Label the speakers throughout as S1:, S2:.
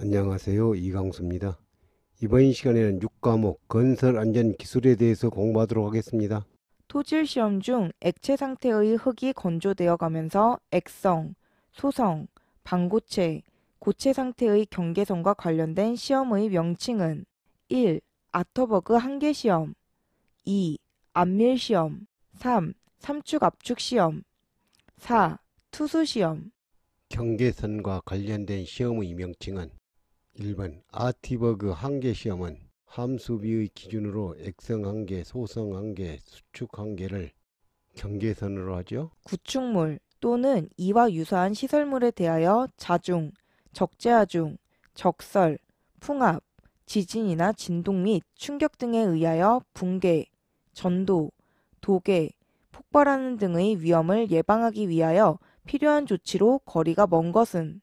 S1: 안녕하세요. 이강수입니다. 이번 시간에는 6과목 건설안전기술에 대해서 공부하도록 하겠습니다.
S2: 토질 시험 중 액체 상태의 흙이 건조되어 가면서 액성, 소성, 방고체, 고체 상태의 경계선과 관련된 시험의 명칭은 1. 아터버그 한계 시험 2. 안밀 시험 3. 삼축 압축 시험 4. 투수 시험
S1: 경계선과 관련된 시험의 명칭은 1번 아티버그 한계 시험은 함수비의 기준으로 액성 한계, 소성 한계, 수축 한계를 경계선으로 하죠.
S2: 구축물 또는 이와 유사한 시설물에 대하여 자중, 적재하중, 적설, 풍압, 지진이나 진동 및 충격 등에 의하여 붕괴, 전도, 도괴, 폭발하는 등의 위험을 예방하기 위하여 필요한 조치로 거리가 먼 것은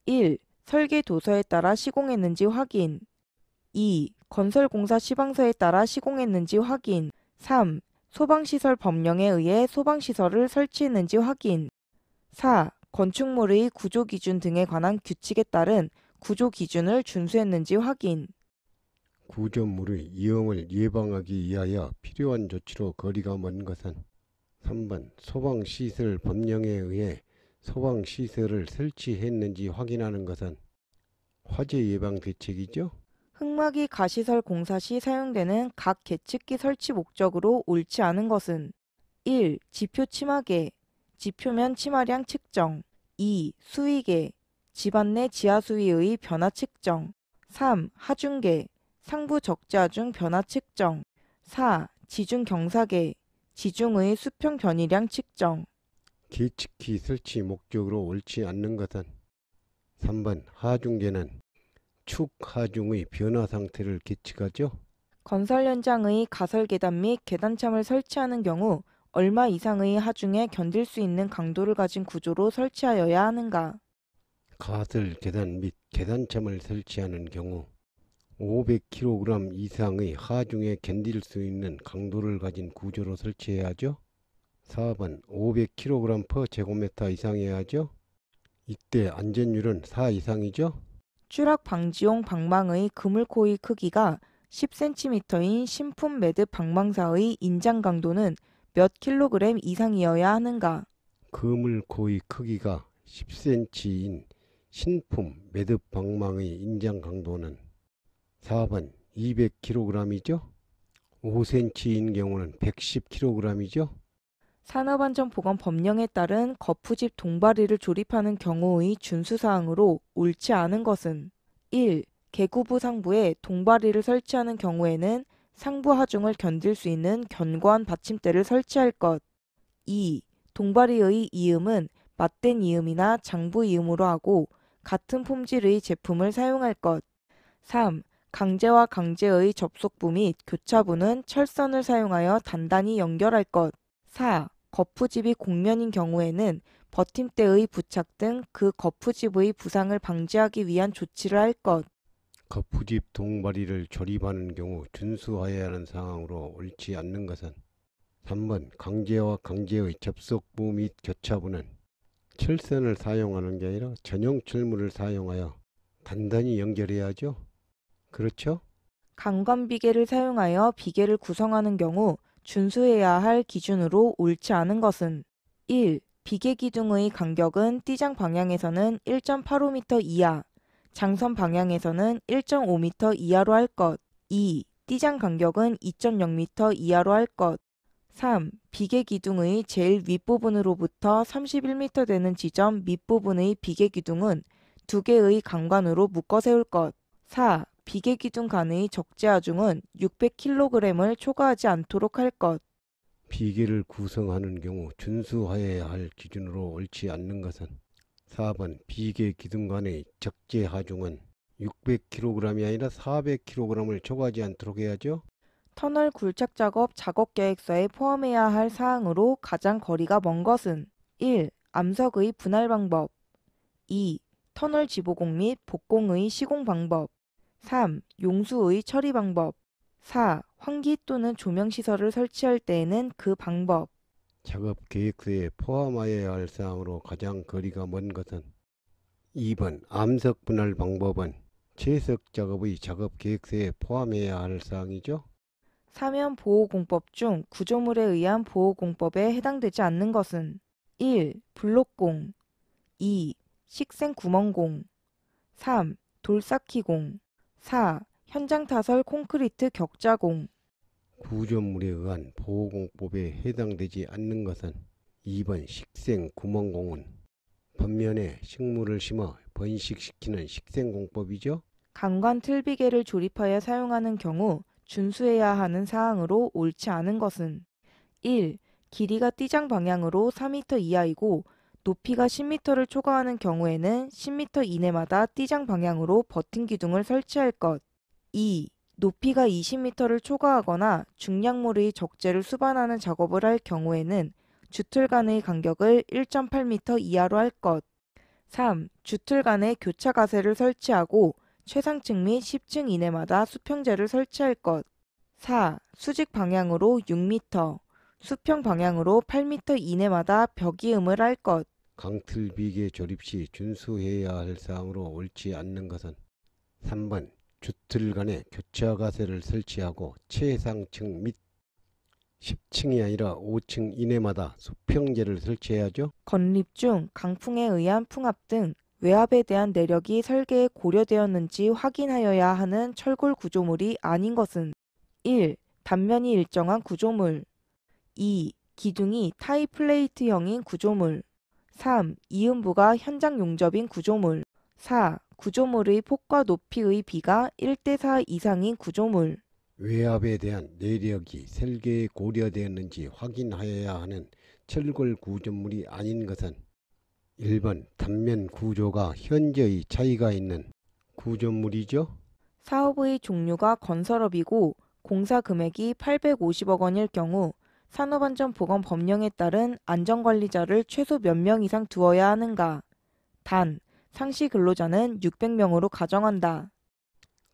S2: 1. 설계 도서에 따라 시공했는지 확인 2. 건설공사 시방서에 따라 시공했는지 확인 3. 소방시설 법령에 의해 소방시설을 설치했는지 확인 4. 건축물의 구조기준 등에 관한 규칙에 따른 구조기준을 준수했는지 확인
S1: 구조물의 위험을 예방하기 위하여 필요한 조치로 거리가 먼 것은 3번 소방시설 법령에 의해 소방시설을 설치했는지 확인하는 것은 화재 예방 대책이죠.
S2: 흙막이 가시설 공사 시 사용되는 각 계측기 설치 목적으로 옳지 않은 것은 1. 지표 침하계, 지표면 침하량 측정 2. 수위계, 집안 내 지하수위의 변화 측정 3. 하중계, 상부 적재하중 변화 측정 4. 지중 경사계, 지중의 수평 변이량 측정
S1: 계측기 설치 목적으로 옳지 않는 것은 3번 하중계는 축 하중의 변화 상태를 계측하죠.
S2: 건설 현장의 가설 계단 및 계단참을 설치하는 경우 얼마 이상의 하중에 견딜 수 있는 강도를 가진 구조로 설치하여야 하는가?
S1: 가설 계단 및 계단참을 설치하는 경우 500kg 이상의 하중에 견딜 수 있는 강도를 가진 구조로 설치해야 하죠. 4번 500kg/제곱미터 이상이어야 하죠. 이때 안전율은 4 이상이죠.
S2: 추락 방지용 방망의 그물코의 크기가 10cm인 신품 매듭 방망사의 인장 강도는 몇 kg 이상이어야 하는가?
S1: 그물코의 크기가 10cm인 신품 매듭 방망의 인장 강도는 4번 200kg이죠. 5cm인 경우는 110kg이죠.
S2: 산업안전보건법령에 따른 거푸집 동바리를 조립하는 경우의 준수사항으로 옳지 않은 것은 1. 계구부 상부에 동바리를 설치하는 경우에는 상부 하중을 견딜 수 있는 견고한 받침대를 설치할 것 2. 동바리의 이음은 맞댄 이음이나 장부 이음으로 하고 같은 폼질의 제품을 사용할 것 3. 강제와 강제의 접속부 및 교차부는 철선을 사용하여 단단히 연결할 것 4. 거푸집이 곡면인 경우에는 버팀대의 부착 등 그 거푸집의 부상을 방지하기 위한 조치를 할 것.
S1: 거푸집 동바리를 조립하는 경우 준수하여야 하는 사항으로 옳지 않는 것은 3번 강제와 강제의 접속부 및 교차부는 철선을 사용하는 게 아니라 전용 철물을 사용하여 단단히 연결해야 하죠. 그렇죠?
S2: 강관비계를 사용하여 비계를 구성하는 경우 준수해야 할 기준으로 옳지 않은 것은 1. 비계 기둥의 간격은 띠장 방향에서는 1.85m 이하, 장선 방향에서는 1.5m 이하로 할 것. 2. 띠장 간격은 2.0m 이하로 할 것. 3. 비계 기둥의 제일 윗부분으로부터 31m 되는 지점 밑부분의 비계 기둥은 두 개의 강관으로 묶어 세울 것. 4. 비계 기둥 간의 적재하중은 600kg을 초과하지 않도록 할 것.
S1: 비계를 구성하는 경우 준수하여야 할 기준으로 옳지 않는 것은 4번 비계 기둥 간의 적재 하중은 600kg이 아니라 400kg을 초과하지 않도록 해야죠.
S2: 터널 굴착 작업 작업 계획서에 포함해야 할 사항으로 가장 거리가 먼 것은 1. 암석의 분할 방법 2. 터널 지보공 및 복공의 시공 방법 3. 용수의 처리 방법 4. 환기 또는 조명시설을 설치할 때에는 그 방법
S1: 작업 계획서에 포함하여야 할 사항으로 가장 거리가 먼 것은 2번 암석 분할 방법은 채석 작업의 작업 계획서에 포함해야 할 사항이죠.
S2: 사면보호공법 중 구조물에 의한 보호공법에 해당되지 않는 것은 1. 블록공 2. 식생구멍공 3. 돌쌓기공 4. 현장타설 콘크리트 격자공
S1: 구조물에 의한 보호공법에 해당되지 않는 것은 2번 식생구멍공은 반면에 식물을 심어 번식시키는 식생공법이죠.
S2: 강관 틀비개를 조립하여 사용하는 경우 준수해야 하는 사항으로 옳지 않은 것은 1. 길이가 띠장 방향으로 4m 이하이고 높이가 10m를 초과하는 경우에는 10m 이내마다 띠장 방향으로 버튼 기둥을 설치할 것. 2. 높이가 20m를 초과하거나 중량물의 적재를 수반하는 작업을 할 경우에는 주틀 간의 간격을 1.8m 이하로 할 것. 3. 주틀 간에 교차 가세를 설치하고 최상층 및 10층 이내마다 수평재를 설치할 것. 4. 수직 방향으로 6m, 수평 방향으로 8m 이내마다 벽이음을 할 것.
S1: 강틀비계 조립 시 준수해야 할 사항으로 옳지 않는 것은 3번 주틀 간에 교차 가세를 설치하고 최상층 및 10층이 아니라 5층 이내마다 수평재를 설치해야죠.
S2: 건립 중 강풍에 의한 풍압 등 외압에 대한 내력이 설계에 고려되었는지 확인하여야 하는 철골 구조물이 아닌 것은 1. 단면이 일정한 구조물 2. 기둥이 타이 플레이트형인 구조물 3. 이음부가 현장 용접인 구조물 4. 구조물의 폭과 높이의 비가 1대4 이상인 구조물
S1: 외압에 대한 내력이 설계에 고려되었는지 확인하여야 하는 철골 구조물이 아닌 것은 1번 단면 구조가 현저히 차이가 있는 구조물이죠.
S2: 사업의 종류가 건설업이고 공사 금액이 850억 원일 경우 산업안전보건법령에 따른 안전관리자를 최소 몇 명 이상 두어야 하는가? 단, 상시 근로자는 600명으로 가정한다.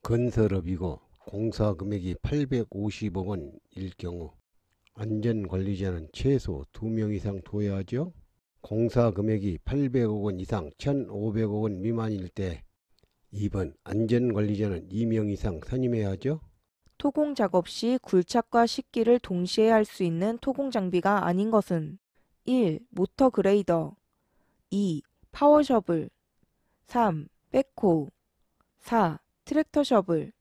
S1: 건설업이고 공사 금액이 850억 원일 경우 안전관리자는 최소 2명 이상 둬야 하죠. 공사 금액이 800억 원 이상 1,500억 원 미만일 때 2번 안전관리자는 2명 이상 선임해야 하죠.
S2: 토공 작업 시 굴착과 식기를 동시에 할 수 있는 토공 장비가 아닌 것은 1. 모터 그레이더 2. 파워 셔블 3. 백호 4. 트랙터 셔블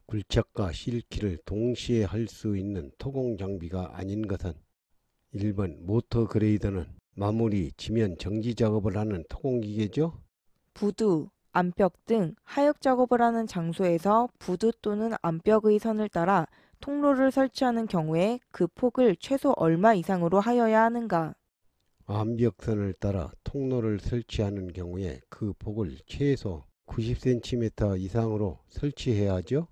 S1: 굴착과 실키를 동시에 할 수 있는 토공 장비가 아닌 것은 1번 모터 그레이더는 마무리 지면 정지 작업을 하는 토공기계죠.
S2: 부두, 암벽 등 하역 작업을 하는 장소에서 부두 또는 암벽의 선을 따라 통로를 설치하는 경우에 그 폭을 최소 얼마 이상으로 하여야 하는가?
S1: 암벽선을 따라 통로를 설치하는 경우에 그 폭을 최소 90cm 이상으로 설치해야 하죠.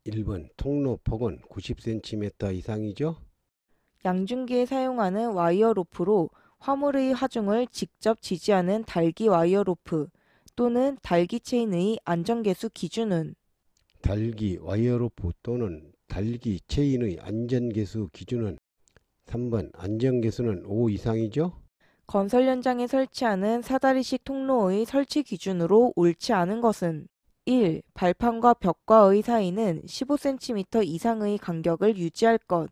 S1: 1번 통로 폭은 90cm 이상이죠.
S2: 양중기에 사용하는 와이어 로프로 화물의 하중을 직접 지지하는 달기 와이어 로프 또는 달기 체인의 안전계수 기준은
S1: 달기 와이어로프 또는 달기 체인의 안전계수 기준은 3번 안전계수는 5 이상이죠.
S2: 건설 현장에 설치하는 사다리식 통로의 설치 기준으로 옳지 않은 것은 1. 발판과 벽과의 사이는 15cm 이상의 간격을 유지할 것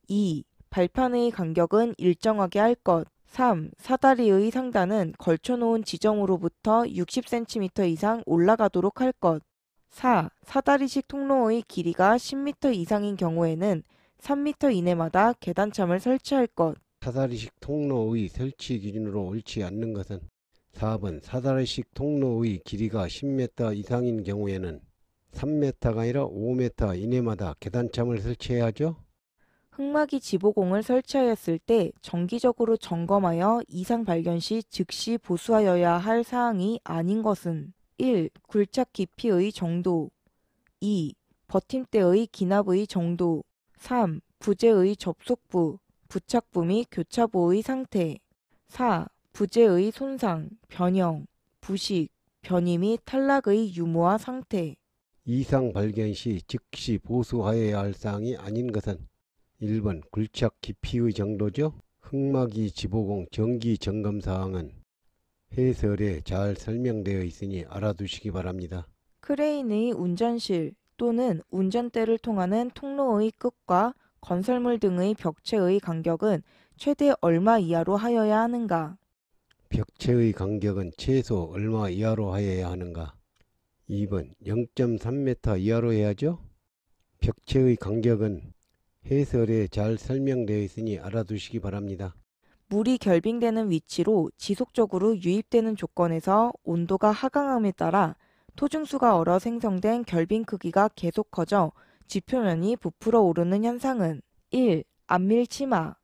S2: 2. 발판의 간격은 일정하게 할 것 3. 사다리의 상단은 걸쳐놓은 지점으로부터 60cm 이상 올라가도록 할 것 4. 사다리식 통로의 길이가 10m 이상인 경우에는 3m 이내마다 계단참을 설치할 것
S1: 사다리식 통로의 설치 기준으로 옳지 않는 것은 4번 사다리식 통로의 길이가 10m 이상인 경우에는 3m가 아니라 5m 이내마다 계단참을 설치해야 하죠.
S2: 흙막이 지보공을 설치하였을 때 정기적으로 점검하여 이상 발견 시 즉시 보수하여야 할 사항이 아닌 것은 1. 굴착 깊이의 정도 2. 버팀대의 기납의 정도 3. 부재의 접속부, 부착부 및 교차부의 상태 4. 부재의 손상, 변형, 부식, 변이 및 탈락의 유무와 상태
S1: 이상 발견 시 즉시 보수하여야 할 사항이 아닌 것은 1번 굴착 깊이의 정도죠. 흙막이 지보공 정기 점검 사항은 해설에 잘 설명되어 있으니 알아두시기 바랍니다.
S2: 크레인의 운전실 또는 운전대를 통하는 통로의 끝과 건설물 등의 벽체의 간격은 최대 얼마 이하로 하여야 하는가?
S1: 벽체의 간격은 최소 얼마 이하로 하여야 하는가? 2번 0.3m 이하로 해야죠? 벽체의 간격은 해설에 잘 설명되어 있으니 알아두시기 바랍니다.
S2: 물이 결빙되는 위치로 지속적으로 유입되는 조건에서 온도가 하강함에 따라 토중수가 얼어 생성된 결빙 크기가 계속 커져 지표면이 부풀어 오르는 현상은 1. 안밀 치마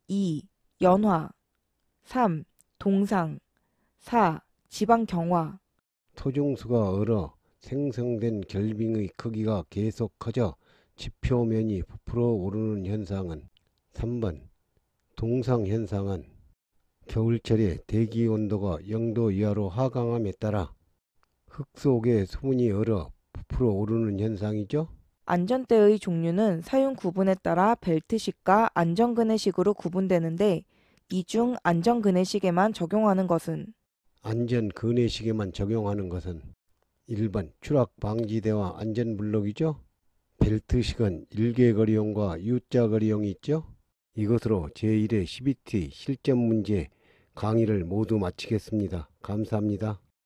S2: 2. 연화 3. 동상 4. 지방 경화
S1: 토중수가 얼어 생성된 결빙의 크기가 계속 커져 지표면이 부풀어 오르는 현상은 3번 동상현상은 겨울철에 대기 온도가 0도 이하로 하강함에 따라 흙 속에 수분이 얼어 부풀어 오르는 현상이죠.
S2: 안전대의 종류는 사용 구분에 따라 벨트식과 안전그네식으로 구분되는데 이 중 안전그네식에만 적용하는 것은
S1: 안전근해식에만 적용하는 것은 1번 추락방지대와 안전블록이죠. 벨트식은 일개거리용과 U자거리용이 있죠. 이것으로 제1회 CBT 실전 문제 강의를 모두 마치겠습니다. 감사합니다.